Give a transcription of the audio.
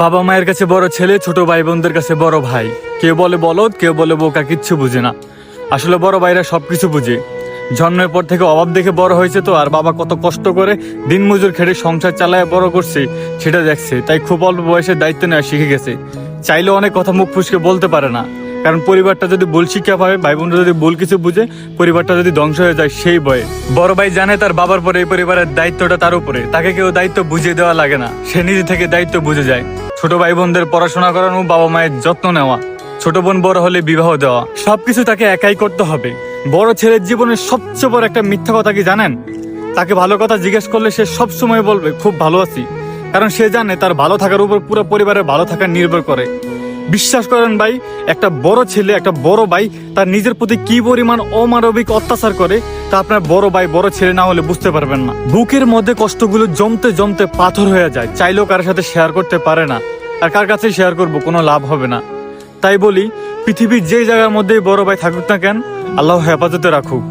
বাবা মায়ের কাছে বড় ছেলে, ছোট ভাই বোনদের কাছে বড় ভাই। কেউ বলে বলদ, কেউ বলে বোকা, কিচ্ছু বুঝে না। আসলে বড় ভাইরা সবকিছু বুঝে। জন্মের পর থেকে অভাব দেখে বড় হয়েছে তো, আর বাবা কত কষ্ট করে দিনমজুর খেটে সংসার চালায় বড় করছে সেটা দেখছে, তাই খুব অল্প বয়সে দায়িত্ব নেওয়া শিখে গেছে। চাইলেও অনেক কথা মুখ ফুসকে বলতে পারে না, কারণ পরিবারটা যদি ভুল শিক্ষা পাবে, ভাই বোনরা যদি ভুল কিছু বুঝে, পরিবারটা যদি ধ্বংস হয়ে যায় সেই ভয়ে। বড় ভাই জানে তার বাবার পরে এই পরিবারের দায়িত্বটা তার উপরে, তাকে কেউ দায়িত্ব বুঝিয়ে দেওয়া লাগে না, সে নিজে থেকে দায়িত্ব বুঝে যায়। ছোট ভাই বোনদের পড়াশোনা করানো, বাবা মায়ের যত্ন নেওয়া, ছোট বোন বড় হলে বিবাহ দেওয়া, সবকিছু তাকে একাই করতে হবে। বড় ছেলের জীবনের সবচেয়ে বড় একটা মিথ্যা কথা কি জানেন? তাকে ভালো কথা জিজ্ঞেস করলে সে সব সময় বলবে খুব ভালো আছি, কারণ সে জানে তার ভালো থাকার উপর পুরো পরিবারের ভালো থাকা নির্ভর করে। বিশ্বাস করেন ভাই, একটা বড় ছেলে, একটা বড় ভাই তার নিজের প্রতি কি পরিমাণ অমানবিক অত্যাচার করে তা আপনার বড় ভাই বড় ছেলে না হলে বুঝতে পারবেন না। বুকের মধ্যে কষ্টগুলো জমতে জমতে পাথর হয়ে যায়, চাইলেও কারোর সাথে শেয়ার করতে পারে না, আর কার কাছে শেয়ার করবো, কোনো লাভ হবে না। তাই বলি, পৃথিবীর যে জায়গার মধ্যেই বড় ভাই থাকুক না কেন, আল্লাহ হেফাজতে রাখুক।